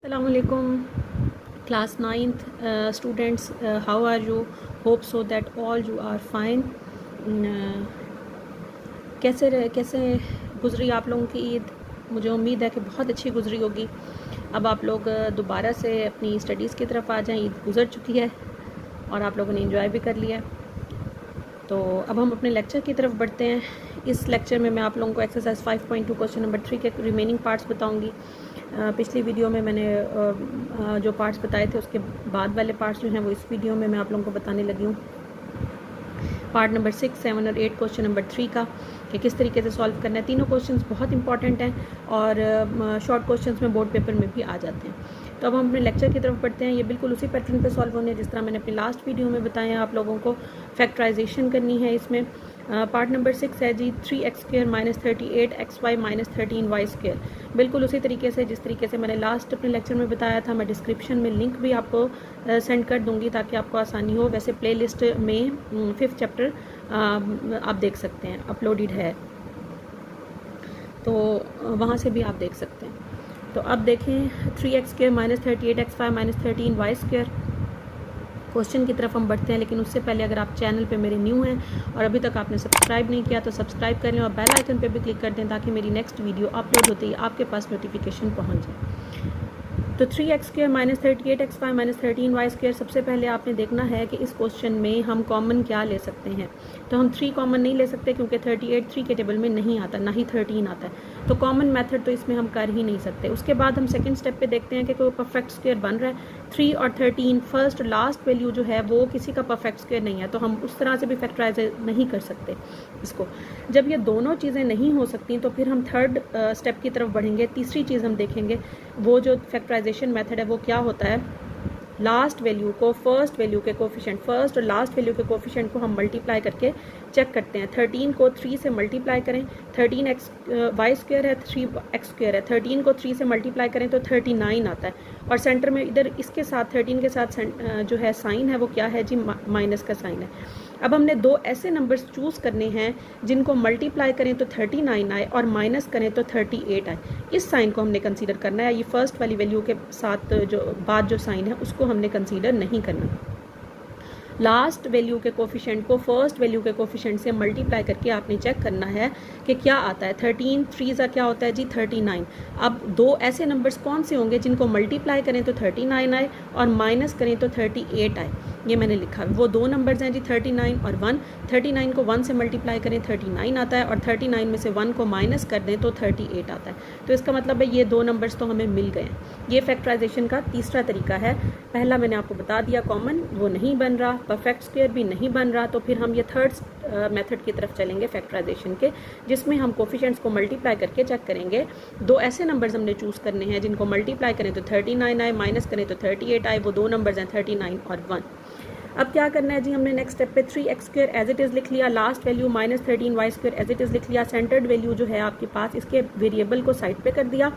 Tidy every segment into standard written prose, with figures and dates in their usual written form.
Assalamualaikum class 9th students, how are you? Hope so that all you are fine. कैसे गुजरी आप लोगों की ईद? मुझे उम्मीद है कि बहुत अच्छी गुजरी होगी। अब आप लोग दोबारा से अपनी स्टडीज़ की तरफ आ जाएं। ईद गुजर चुकी है और आप लोगों ने एंजॉय भी कर लिया है। तो अब हम अपने लेक्चर की तरफ बढ़ते हैं। इस लेक्चर में मैं आप लोगों को एक्सरसाइज 5.2 क्वेश्चन नंबर 3 के रिमेनिंग पार्ट्स बताऊंगी। पिछली वीडियो में मैंने जो पार्ट्स बताए थे उसके बाद वाले पार्ट्स जो हैं वो इस वीडियो में मैं आप लोगों को बताने लगी हूँ। पार्ट नंबर 6, 7 और 8 क्वेश्चन नंबर 3 का कि किस तरीके से सॉल्व करना है। तीनों क्वेश्चंस बहुत इंपॉर्टेंट हैं और शॉर्ट क्वेश्चंस में बोर्ड पेपर में भी आ जाते हैं। तो अब हम अपने लेक्चर की तरफ बढ़ते हैं। ये बिल्कुल उसी पैटर्न पे सॉल्व होने जिस तरह मैंने अपनी लास्ट वीडियो में बताया। आप लोगों को फैक्टराइजेशन करनी है इसमें। पार्ट नंबर 6 है जी 3x² - 38xy - 13y²। बिल्कुल उसी तरीके से जिस तरीके से मैंने लास्ट अपने लेक्चर में बताया था। मैं डिस्क्रिप्शन में लिंक भी आपको सेंड कर दूंगी ताकि आपको आसानी हो। वैसे प्लेलिस्ट में 5th चैप्टर आप देख सकते हैं, अपलोडेड है, तो वहाँ से भी आप देख सकते हैं। तो अब देखें 3x² - 38xy - 13y² क्वेश्चन की तरफ हम बढ़ते हैं। लेकिन उससे पहले अगर आप चैनल पे मेरे न्यू हैं और अभी तक आपने सब्सक्राइब नहीं किया तो सब्सक्राइब कर लें और बेल आइकन पे भी क्लिक कर दें ताकि मेरी नेक्स्ट वीडियो अपलोड होते ही आपके पास नोटिफिकेशन पहुंच जाए। तो 3x² - 38xy - 13y²। सबसे पहले आपने देखना है कि इस क्वेश्चन में हम कॉमन क्या ले सकते हैं। तो हम 3 कॉमन नहीं ले सकते क्योंकि 38 3 के टेबल में नहीं आता, ना ही 13 आता है। तो कॉमन मेथड तो इसमें हम कर ही नहीं सकते। उसके बाद हम सेकंड स्टेप पे देखते हैं कि कोई परफेक्ट स्क्वायर बन रहा है। 3 और 13 फर्स्ट लास्ट वैल्यू जो है वो किसी का परफेक्ट स्क्वायर नहीं है, तो हम उस तरह से भी फैक्टराइज नहीं कर सकते इसको। जब ये दोनों चीज़ें नहीं हो सकती तो फिर हम थर्ड स्टेप की तरफ बढ़ेंगे। तीसरी चीज़ हम देखेंगे वो जो फैक्टराइजेशन मेथड है वो क्या होता है। लास्ट वैल्यू को फर्स्ट वैल्यू के कोफिशिएंट, फर्स्ट और लास्ट वैल्यू के कोफिशिएंट को हम मल्टीप्लाई करके चेक करते हैं। 13 को 3 से मल्टीप्लाई करें, 13y² है, 3x² है। 13 को 3 से मल्टीप्लाई करें तो 39 आता है और सेंटर में इधर इसके साथ 13 के साथ जो है साइन है वो क्या है जी, माइनस का साइन है। अब हमने दो ऐसे नंबर्स चूज़ करने हैं जिनको मल्टीप्लाई करें तो 39 आए और माइनस करें तो 38 आए। इस साइन को हमने कंसीडर करना है। ये फर्स्ट वाली वैल्यू के साथ जो बाद जो साइन है उसको हमने कंसीडर नहीं करना। लास्ट वैल्यू के कोफिशिएंट को फर्स्ट वैल्यू के कोफिशिएंट से मल्टीप्लाई करके आपने चेक करना है कि क्या आता है। 13 3 का क्या होता है जी, 39। अब दो ऐसे नंबर्स कौन से होंगे जिनको मल्टीप्लाई करें तो 39 आए और माइनस करें तो 38 आए। ये मैंने लिखा। वो दो नंबर्स हैं जी 39 और 1। 39 को 1 से मल्टीप्लाई करें 39 आता है और 39 में से 1 को माइनस कर दें तो 38 आता है। तो इसका मतलब है ये दो नंबर्स तो हमें मिल गए हैं। ये फैक्टराइजेशन का तीसरा तरीका है। पहला मैंने आपको बता दिया, कॉमन वो नहीं बन रहा, परफेक्ट स्क्वायर भी नहीं बन रहा, तो फिर हम ये थर्ड मेथड की तरफ चलेंगे फैक्टराइजेशन के, जिसमें हम कोफिशिएंट्स को मल्टीप्लाई करके चेक करेंगे। दो ऐसे नंबर्स हमने चूज़ करने हैं जिनको मल्टीप्लाई करें तो 39 आए, माइनस करें तो 38 आए। वो दो नंबर्स हैं 39 और 1। अब क्या करना है जी, हमने नेक्स्ट स्टेप पे 3x² एज इट इज़ लिख लिया, last value -13y² as it is लिख लिया। सेंटर्ड वैल्यू जो है आपके पास, इसके वेरिएबल को साइड पे कर दिया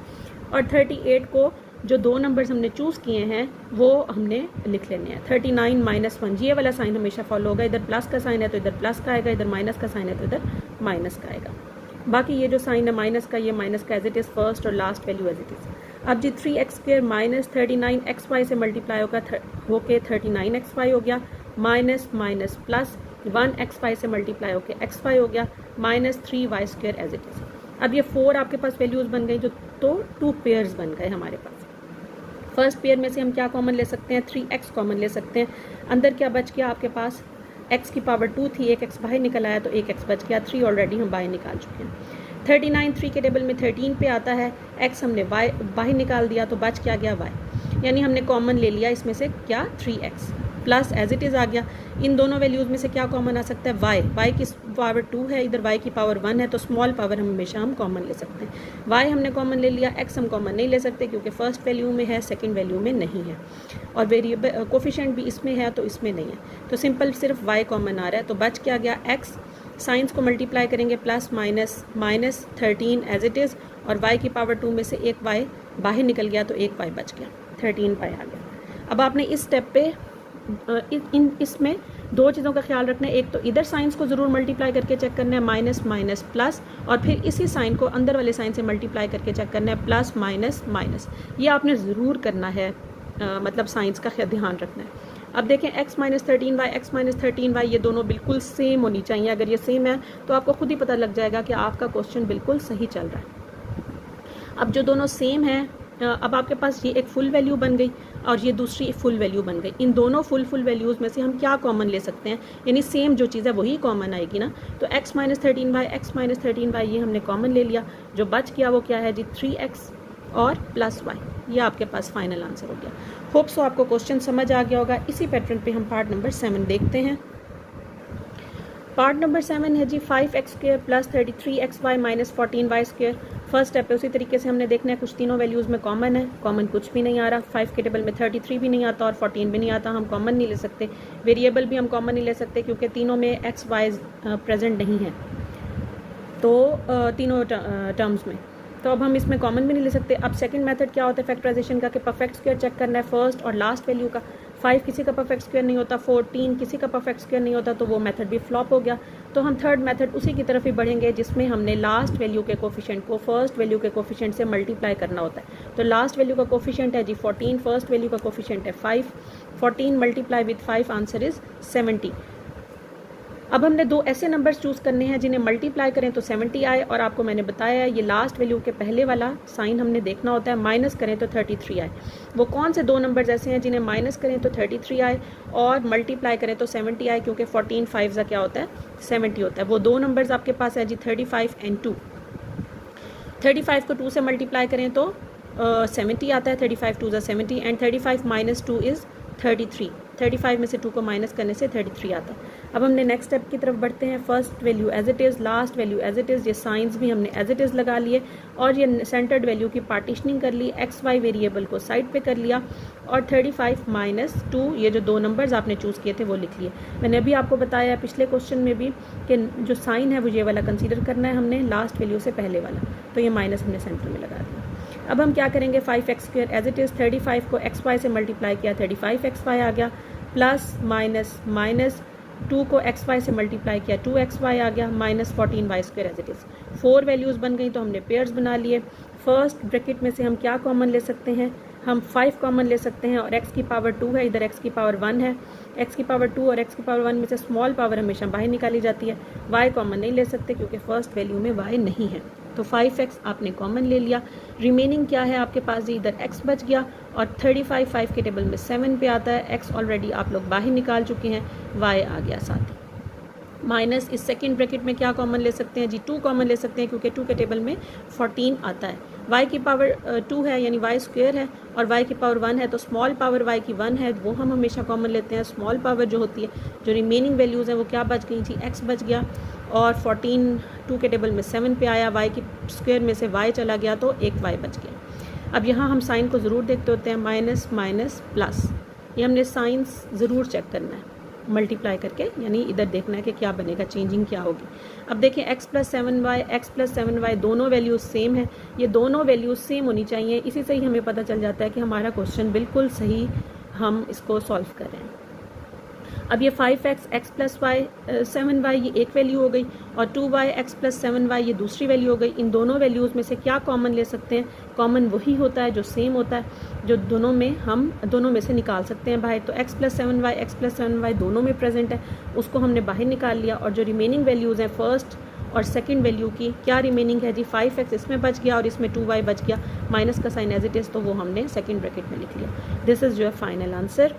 और 38 को जो दो नंबर्स हमने चूज़ किए हैं वो हमने लिख लेने हैं। 39 - 1, ये वाला साइन हमेशा फॉलो होगा। इधर प्लस का साइन है तो इधर प्लस का आएगा, इधर माइनस का साइन है तो इधर माइनस का आएगा। बाकी ये जो साइन है माइनस का, ये माइनस का एज इट इज़ फर्स्ट और last value as it is. अब जी 3x² - 39xy से मल्टीप्लाई होके 39xy हो गया, माइनस माइनस प्लस 1xy से मल्टीप्लाई होके xy हो गया, -3y² एज इट इज़। अब ये 4 आपके पास वैल्यूज़ बन गई, जो तो 2 पेयर्स बन गए हमारे पास। फर्स्ट पेयर में से हम क्या कॉमन ले सकते हैं, 3x कॉमन ले सकते हैं। अंदर क्या बच गया आपके पास, x की पावर 2 थी, एक x बाहर निकल आया तो एक x बच गया। 3 ऑलरेडी हम बाहर निकाल चुके हैं। 39 3 के टेबल में 13 पे आता है, x हमने y बाहर निकाल दिया तो बच क्या गया, y। यानी हमने कॉमन ले लिया इसमें से क्या, 3x plus as it is आ गया। इन दोनों वैल्यूज़ में से क्या कॉमन आ सकता है, y की पावर 2 है, इधर y की पावर 1 है, तो स्मॉल पावर हम हमेशा हम कॉमन ले सकते हैं। y हमने कॉमन ले लिया, x हम कॉमन नहीं ले सकते क्योंकि फर्स्ट वैल्यू में है, सेकंड वैल्यू में नहीं है, और वेरिएबल कोफिशिएंट भी इसमें है तो इसमें नहीं है। तो सिंपल सिर्फ y कॉमन आ रहा है, तो बच क्या गया, x। साइंस को मल्टीप्लाई करेंगे, plus minus -13 as it is, और y की पावर 2 में से एक y बाहर निकल गया तो एक y बच गया, 13y आ गया। अब आपने इस स्टेप पे इसमें दो चीज़ों का ख्याल रखना है, एक तो इधर साइंस को ज़रूर मल्टीप्लाई करके चेक करना है, माइनस माइनस प्लस, और फिर इसी साइन को अंदर वाले साइन से मल्टीप्लाई करके चेक करना है, प्लस माइनस माइनस। ये आपने ज़रूर करना है, मतलब साइंस का ध्यान रखना है। अब देखें x minus 13y, x minus 13y ये दोनों बिल्कुल सेम होनी चाहिए। अगर ये सेम है तो आपको खुद ही पता लग जाएगा कि आपका क्वेश्चन बिल्कुल सही चल रहा है। अब जो दोनों सेम हैं, अब आपके पास ये एक फुल वैल्यू बन गई और ये दूसरी फुल वैल्यू बन गई। इन दोनों फुल वैल्यूज़ में से हम क्या कॉमन ले सकते हैं, यानी सेम जो चीज़ है वही कॉमन आएगी ना। तो x minus 13y, x minus 13y ये हमने कॉमन ले लिया। जो बच गया वो क्या है जी, 3x और प्लस y। ये आपके पास फाइनल आंसर हो गया। होप सो आपको क्वेश्चन समझ आ गया होगा। इसी पैटर्न पे हम पार्ट नंबर 7 देखते हैं। पार्ट नंबर 7 है जी 5x² plus 33xy minus 14y²। First step है, उसी तरीके से हमने देखना है कुछ तीनों वैल्यूज़ में कॉमन है। कॉमन कुछ भी नहीं आ रहा, 5 के टेबल में 33 भी नहीं आता और 14 भी नहीं आता, हम कॉमन नहीं ले सकते। वेरिएबल भी हम कॉमन नहीं ले सकते क्योंकि तीनों में x y प्रेजेंट नहीं है, तो तीनों टर्म्स में, तो अब हम इसमें कॉमन भी नहीं ले सकते। अब सेकंड मेथड क्या होता है फैक्टराइजेशन का, कि परफेक्ट स्क्वायर चेक करना है फर्स्ट और लास्ट वैल्यू का। 5 किसी का परफेक्ट स्क्वायर नहीं होता, 14 किसी का परफेक्ट स्क्वायर नहीं होता, तो वो मेथड भी फ्लॉप हो गया। तो हम थर्ड मेथड उसी की तरफ ही बढ़ेंगे जिसमें हमने लास्ट वैल्यू के कोफिशिएंट को फर्स्ट वैल्यू के कोफिशिएंट से मल्टीप्लाई करना होता है। तो लास्ट वैल्यू का कोफिशिएंट है जी 14, फर्स्ट वैल्यू का कोफिशिएंट है 5। 14 मल्टीप्लाई विथ 5 आंसर इज 70। अब हमने दो ऐसे नंबर्स चूज़ करने हैं जिन्हें मल्टीप्लाई करें तो 70 आए, और आपको मैंने बताया ये लास्ट वैल्यू के पहले वाला साइन हमने देखना होता है, माइनस करें तो 33 आए। वो कौन से दो नंबर्स ऐसे हैं जिन्हें माइनस करें तो 33 आए और मल्टीप्लाई करें तो 70 आए, क्योंकि 14 5 का क्या होता है 70 होता है। वो दो नंबर्स आपके पास है जी 35 एंड 2। 35 को 2 से मल्टीप्लाई करें तो 70 आता है, 35 2 70 एंड 35 माइनस 2 इज़ 33। 35 में से 2 को माइनस करने से 33 आता है। अब हमने नेक्स्ट स्टेप की तरफ बढ़ते हैं। First value as it is, last value as it is, ये साइंस भी हमने एज इट इज़ लगा लिए और ये सेंटर्ड वैल्यू की पार्टीशनिंग कर ली, एक्स वाई वेरिएबल को साइड पे कर लिया और 35 माइनस 2 ये जो दो नंबर्स आपने चूज़ किए थे वो लिख लिए। मैंने अभी आपको बताया पिछले क्वेश्चन में भी कि जो साइन है वो ये वाला कंसीडर करना है हमने, लास्ट वैल्यू से पहले वाला, तो ये माइनस हमने सेंटर में लगा दिया। अब हम क्या करेंगे, 5x² एज इट इज़ 35 को xy से मल्टीप्लाई किया, 35xy आ गया, प्लस माइनस माइनस 2 को xy से मल्टीप्लाई किया, 2xy आ गया, minus 14y² as it is. 4 values बन गई तो हमने पेयर्स बना लिए। फर्स्ट ब्रैकेट में से हम क्या कॉमन ले सकते हैं, हम 5 कॉमन ले सकते हैं और x की पावर 2 है, इधर x की पावर 1 है। x की पावर 2 और x की पावर 1 में से स्मॉल पावर हमेशा बाहर निकाली जाती है। y कॉमन नहीं ले सकते क्योंकि फर्स्ट वैल्यू में y नहीं है, तो 5x आपने कॉमन ले लिया। रिमेनिंग क्या है आपके पास जी, इधर x बच गया और 35 5 के टेबल में 7 पे आता है, x ऑलरेडी आप लोग बाहर निकाल चुके हैं, y आ गया साथ ही। माइनस इस सेकंड ब्रैकेट में क्या कॉमन ले सकते हैं जी, 2 कॉमन ले सकते हैं क्योंकि 2 के टेबल में 14 आता है। y की पावर 2 है यानी y² है और y की पावर 1 है, तो स्मॉल पावर y की 1 है, वो हम हमेशा कॉमन लेते हैं। स्मॉल पावर जो होती है, जो रिमेनिंग वैल्यूज़ हैं वो क्या बच गई जी, x बच गया और 14 2 के टेबल में 7 पे आया, y की स्क्वायर में से y चला गया तो एक y बच गया। अब यहाँ हम साइन को ज़रूर देखते होते हैं, माइनस माइनस प्लस, ये हमने साइंस ज़रूर चेक करना है मल्टीप्लाई करके, यानी इधर देखना है कि क्या बनेगा, चेंजिंग क्या होगी। अब देखें x + 7y, x + 7y दोनों वैल्यूज़ सेम है, ये दोनों वैल्यूज़ सेम होनी चाहिए। इसी से ही हमें पता चल जाता है कि हमारा क्वेश्चन बिल्कुल सही, हम इसको सॉल्व कर रहे हैं। अब ये 5x x + y 7y ये एक वैल्यू हो गई और 2y x + 7y ये दूसरी वैल्यू हो गई। इन दोनों वैल्यूज़ में से क्या कॉमन ले सकते हैं, कॉमन वही होता है जो सेम होता है, जो दोनों में हम दोनों में से निकाल सकते हैं बाहर। तो x + 7y दोनों में प्रेजेंट है, उसको हमने बाहर निकाल लिया और जो रिमेनिंग वैल्यूज़ हैं फर्स्ट और सेकंड वैल्यू की, क्या रिमेनिंग है जी, 5x इसमें बच गया और इसमें 2y बच गया, माइनस का साइन एज इट इज़, तो वो हमने सेकंड ब्रैकेट में लिख लिया। This is your final answer.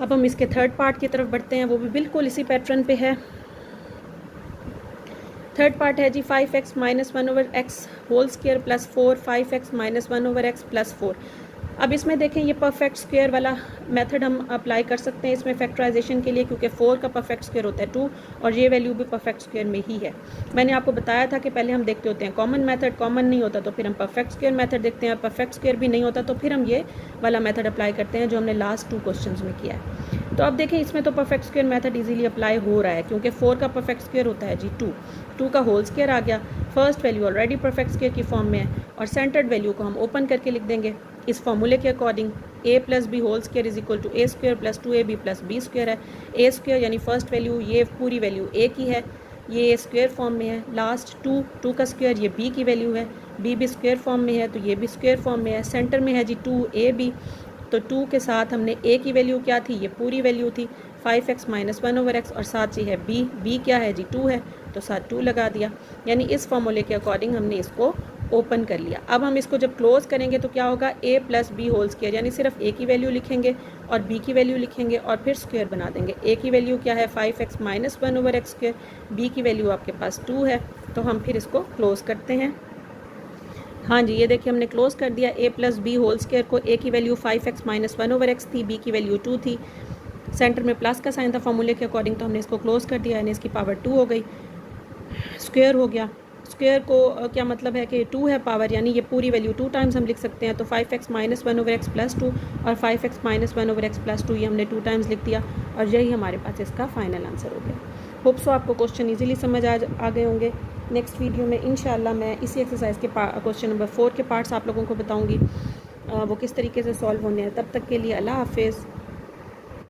अब हम इसके थर्ड पार्ट की तरफ बढ़ते हैं, वो भी बिल्कुल इसी पैटर्न पे है। थर्ड पार्ट है जी 5x - 1/x whole square plus 4 5x - 1/x प्लस 4। अब इसमें देखें ये परफेक्ट स्क्वायर वाला मेथड हम अप्लाई कर सकते हैं इसमें फैक्टराइजेशन के लिए, क्योंकि 4 का परफेक्ट स्क्वायर होता है 2 और ये वैल्यू भी परफेक्ट स्क्वायर में ही है। मैंने आपको बताया था कि पहले हम देखते होते हैं कॉमन मेथड, कॉमन नहीं होता तो फिर हम परफेक्ट स्क्वायर मेथड देखते हैं, परफेक्ट स्क्वायर भी नहीं होता तो फिर हम ये वाला मेथड अप्लाई करते हैं जो हमने लास्ट 2 क्वेश्चंस में किया है। तो अब देखें इसमें तो perfect square method easily apply हो रहा है क्योंकि 4 का परफेक्ट स्क्वायर होता है जी 2 का होल स्क्वायर आ गया। First value already perfect square की फॉर्म में है और सेंटर्ड वैल्यू को हम ओपन करके लिख देंगे इस फॉर्मूले के according. A plus b whole square is equal to a square plus 2ab प्लस बी स्क्वायर है। ए स्क्वायर यानी फर्स्ट वैल्यू, ये पूरी वैल्यू ए की है, ये स्क्वायर फॉर्म में है। लास्ट टू का स्क्वायर, ये बी की वैल्यू है, बी भी स्क्वायर फॉर्म में है तो ये भी स्क्वायर फॉर्म में है। सेंटर में है जी 2ab, तो 2 के साथ हमने a की वैल्यू क्या थी, ये पूरी वैल्यू थी 5x माइनस 1/x, और साथ ही है b क्या है जी 2 है, तो साथ 2 लगा दिया। यानी इस फॉर्मूले के अकॉर्डिंग हमने इसको ओपन कर लिया। अब हम इसको जब क्लोज करेंगे तो क्या होगा, a plus b whole square, यानी सिर्फ a की वैल्यू लिखेंगे और b की वैल्यू लिखेंगे और फिर स्क्वायर बना देंगे। a की वैल्यू क्या है 5x minus 1/x square, b की वैल्यू आपके पास 2 है, तो हम फिर इसको क्लोज करते हैं। हाँ जी, ये देखिए हमने क्लोज कर दिया। a plus b whole square को, a की वैल्यू 5x माइनस 1/x थी, b की वैल्यू 2 थी, सेंटर में प्लस का साइन था फॉर्मूले के अकॉर्डिंग, तो हमने इसको क्लोज कर दिया, यानी इसकी पावर 2 हो गई, स्क्वायर हो गया। स्क्वायर को क्या मतलब है कि 2 है पावर, यानी ये पूरी वैल्यू 2 टाइम्स हम लिख सकते हैं, तो 5x माइनस 1/x प्लस 2 और 5x माइनस 1/x प्लस 2 ये हमने 2 टाइम्स लिख दिया, और यही हमारे पास इसका फाइनल आंसर हो गया। होप सो आपको क्वेश्चन इजीली समझ आ गए होंगे। नेक्स्ट वीडियो में इंशाल्लाह मैं इसी एक्सरसाइज के क्वेश्चन नंबर 4 के पार्ट्स आप लोगों को बताऊंगी वो किस तरीके से सॉल्व होने हैं। तब तक के लिए अल्लाह हाफिज़।